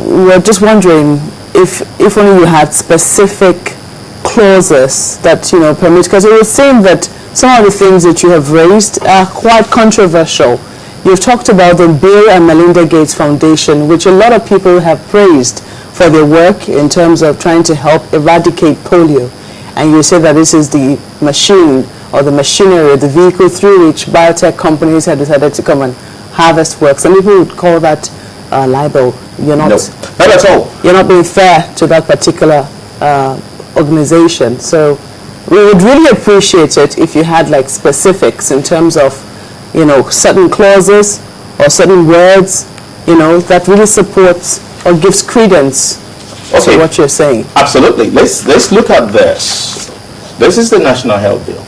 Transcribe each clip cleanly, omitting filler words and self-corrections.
we're just wondering if only you had specific clauses that, permit, because it would seem that some of the things that you have raised are quite controversial. You've talked about the Bill and Melinda Gates Foundation, which a lot of people have praised for their work in terms of trying to help eradicate polio. And you say that this is the machine or the machinery, the vehicle through which biotech companies have decided to come and harvest work. Some people would call that libel. You're not, no, not at all. You're not being fair to that particular organization. So we would really appreciate it if you had like specifics in terms of, certain clauses or certain words, that really supports or gives credence to what you're saying. Absolutely. Let's look at this. This is the National Health Bill,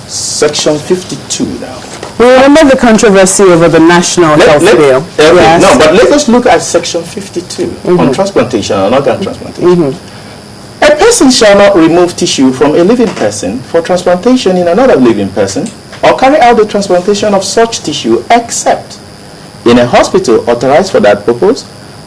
Section 52 now. We remember the controversy over the National Health Bill. Yes. No, but let us look at Section 52 on transplantation and organ transplantation. A person shall not remove tissue from a living person for transplantation in another living person or carry out the transplantation of such tissue except in a hospital authorized for that purpose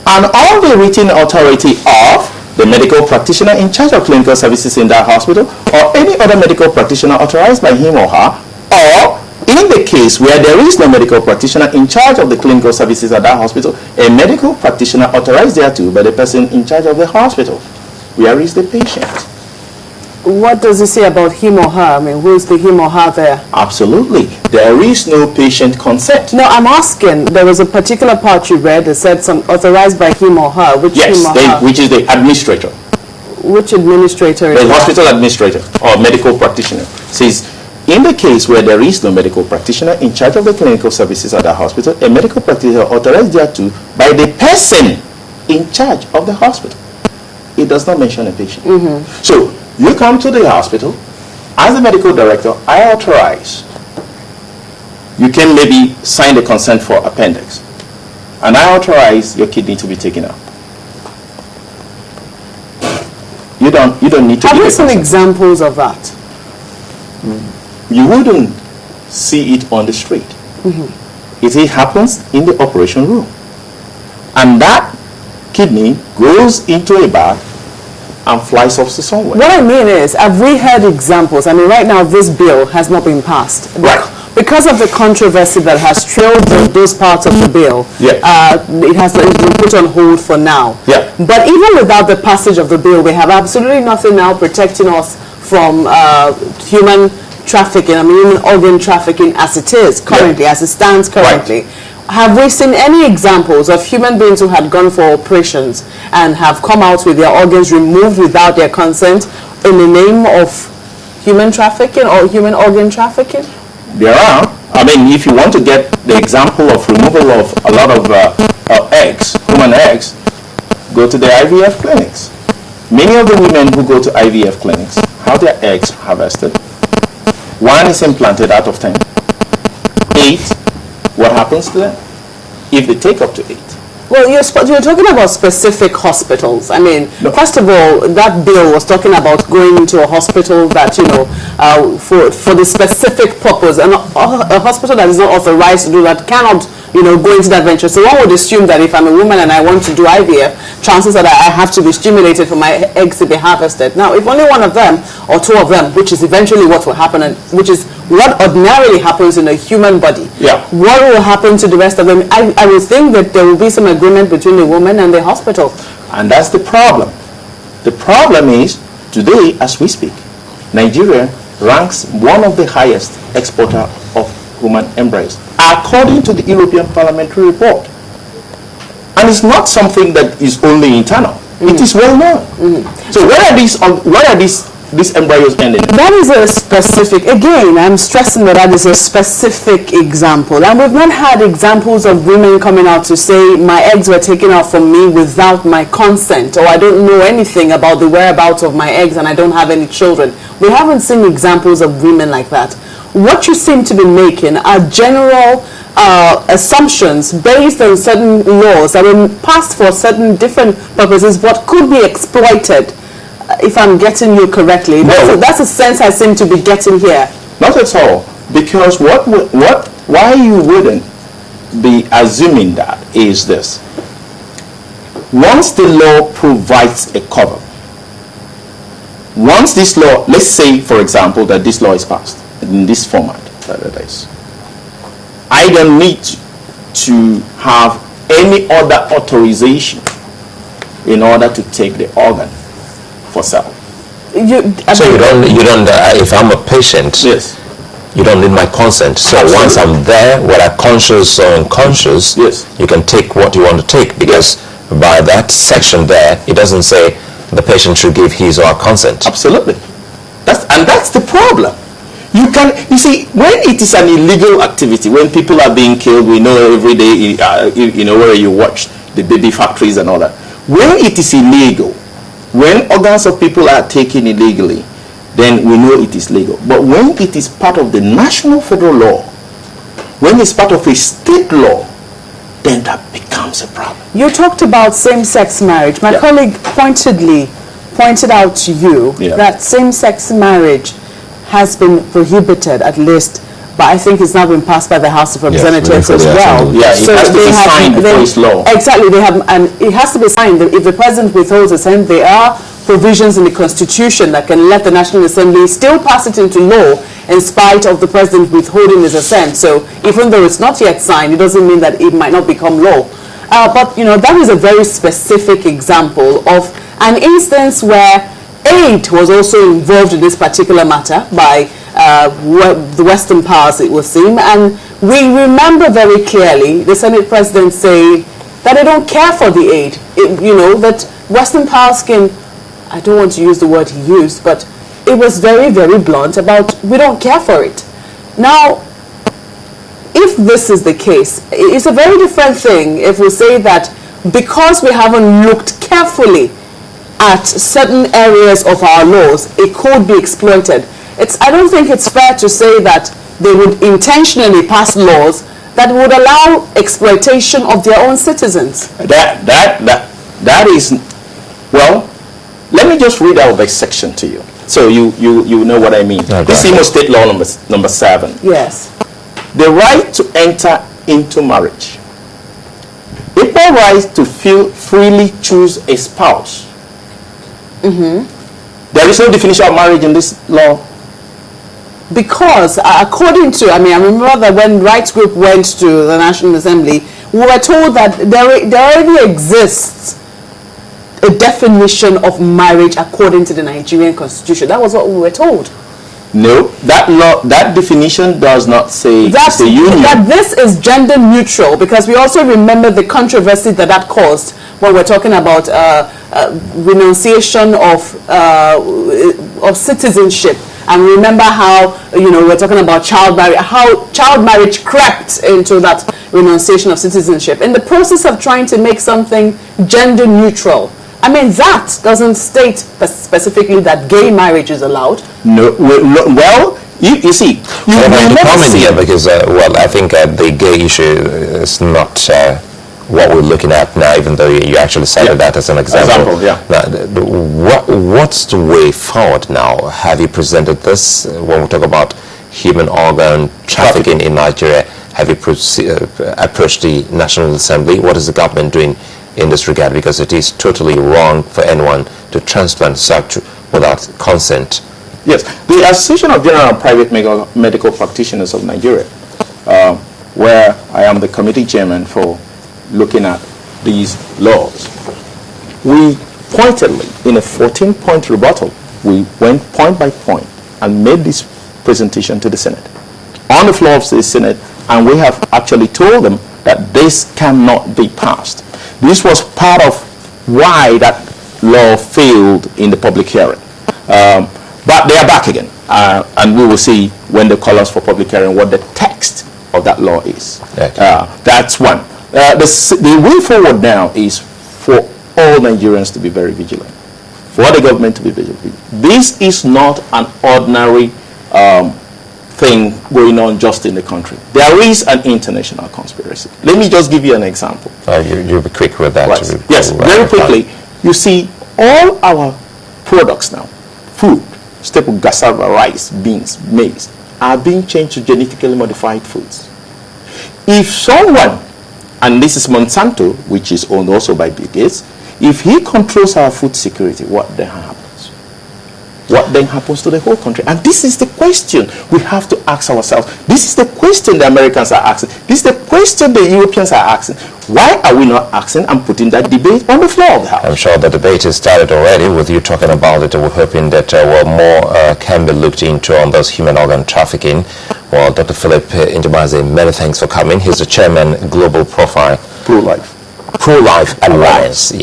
and on the written authority of the medical practitioner in charge of clinical services in that hospital or any other medical practitioner authorized by him or her, or in the case where there is no medical practitioner in charge of the clinical services at that hospital, a medical practitioner authorized thereto by the person in charge of the hospital. Where is the patient? What does it say about him or her? I mean, who is the him or her there? Absolutely. There is no patient consent. No, I'm asking. There was a particular part you read that said some authorized by him or her. Which him or her? Which is the administrator. Which administrator is the that? Hospital administrator or medical practitioner. Says, in the case where there is no medical practitioner in charge of the clinical services at the hospital, a medical practitioner authorized thereto by the person in charge of the hospital. It does not mention a patient. So you come to the hospital, as the medical director, I authorize. You can maybe sign the consent for appendix, and I authorize your kidney to be taken out. You don't need to. Have you some examples of that? You wouldn't see it on the street. It happens in the operation room, and that kidney goes into a bag and flies off to somewhere. What I mean is, have we heard examples? I mean, right now this bill has not been passed. Right. Because of the controversy that has trailed those parts of the bill, it has been put on hold for now. Yeah. But even without the passage of the bill, we have absolutely nothing now protecting us from human trafficking, human organ trafficking as it is currently, as it stands currently. Right. Have we seen any examples of human beings who had gone for operations and have come out with their organs removed without their consent in the name of human trafficking or human organ trafficking? There are. If you want to get the example of removal of a lot of eggs, human eggs, go to the IVF clinics. Many of the women who go to IVF clinics have their eggs harvested. 1 is implanted out of 10. 8, what happens to them if they take up to 8? Well, you're talking about specific hospitals. First of all, that bill was talking about going into a hospital that, for the specific purpose, and a hospital that is not authorized to do that cannot, go into that venture. So one would assume that if I'm a woman and I want to do IVF, chances are that I have to be stimulated for my eggs to be harvested. Now, if only one of them or 2 of them, which is eventually what will happen, and which is what ordinarily happens in a human body, what will happen to the rest of them? I would think that there will be some agreement between the woman and the hospital. And that's the problem. The problem is, today, as we speak, Nigeria ranks one of the highest exporter of human embryos, according to the European Parliamentary report. And it's not something that is only internal. It is well known. So where are these embryos ending? That is a specific, again, I'm stressing that is a specific example. And we've not had examples of women coming out to say, my eggs were taken out from me without my consent, or I don't know anything about the whereabouts of my eggs and I don't have any children. We haven't seen examples of women like that. What you seem to be making are general assumptions based on certain laws that were passed for certain different purposes but could be exploited. If I'm getting you correctly, that's a sense I seem to be getting here. Not at all, because why you wouldn't be assuming that is this. once the law provides a cover, once this law, let's say, for example, that this law is passed in this format that it is, I don't need to have any other authorization in order to take the organ for sale. So you don't. If I'm a patient, Yes. you don't need my consent. So Absolutely. once I'm there, whether conscious or unconscious, Yes. you can take what you want to take, because by that section there, it doesn't say the patient should give his or her consent. Absolutely. That's the problem. You see, when it is an illegal activity, when people are being killed, we know every day, where you watch the baby factories and all that. When it is illegal, when organs of people are taken illegally, then we know it is legal. But when it is part of the national federal law, when it's part of a state law, then that becomes a problem. You talked about same-sex marriage. My colleague pointed out to you that same-sex marriage has been prohibited, at least, but I think it's now been passed by the House of Representatives as well. Yeah, it has to be signed before it's law. Exactly, and it has to be signed. If the president withholds assent, there are provisions in the Constitution that can let the National Assembly still pass it into law in spite of the president withholding his assent. So even though it's not yet signed, it doesn't mean that it might not become law. But that is a very specific example of an instance where aid was also involved in this particular matter by the Western powers, it would seem. And we remember very clearly the Senate President saying that they don't care for the aid. That Western powers can, I don't want to use the word he used, but it was very, very blunt about, we don't care for it. Now, if this is the case, it's a very different thing if we say that because we haven't looked carefully at certain areas of our laws, it could be exploited. I don't think it's fair to say that they would intentionally pass laws that would allow exploitation of their own citizens. That is, well, let me just read out the section to you, so you know what I mean. This is Imo State Law number 7. Yes. The right to enter into marriage. Equal right to freely choose a spouse. There is no definition of marriage in this law. Because according to, I remember that when Rights Group went to the National Assembly, we were told that there already exists a definition of marriage according to the Nigerian Constitution. That was what we were told. No, that definition does not say it's a union. That this is gender neutral, because we also remember the controversy that caused when we're talking about renunciation of citizenship. And remember how, we're talking about child marriage, how child marriage crept into that renunciation of citizenship. In the process of trying to make something gender neutral, that doesn't state specifically that gay marriage is allowed. No, well, you see, the comment here, because I think the gay issue is not what we're looking at now, even though you actually cited that as an example. Now, what's the way forward now? Have you presented this when we talk about human organ trafficking in Nigeria? Have you approached the National Assembly? What is the government doing in this regard? Because it is totally wrong for anyone to transplant such without consent. Yes, the Association of General and Private Medical Practitioners of Nigeria, where I am the committee chairman for looking at these laws, we pointedly, in a 14-point rebuttal, we went point by point and made this presentation to the Senate, on the floor of the Senate, and we have actually told them that this cannot be passed. This was part of why that law failed in the public hearing. But they are back again, and we will see when the call us for public hearing what the text of that law is. That's one. The way forward now is for all Nigerians to be very vigilant, for the government to be vigilant. This is not an ordinary thing going on just in the country. There is an international conspiracy. Let me just give you an example. You'll be quick with that. Right. Yes, very quickly. You see, all our products now, food, staple cassava, rice, beans, maize, are being changed to genetically modified foods. If someone, and this is Monsanto, which is owned also by Bill Gates, If he controls our food security, what then happens? What then happens to the whole country? And this is the question we have to ask ourselves. This is the question the Americans are asking. This is the question the Europeans are asking. Why are we not asking and putting that debate on the floor of the House? I'm sure the debate has started already with you talking about it. We're hoping that more can be looked into on those human organ trafficking. Well, Dr. Philip Injimaze, many thanks for coming. He's the chairman, Global Profile Pro-Life Alliance.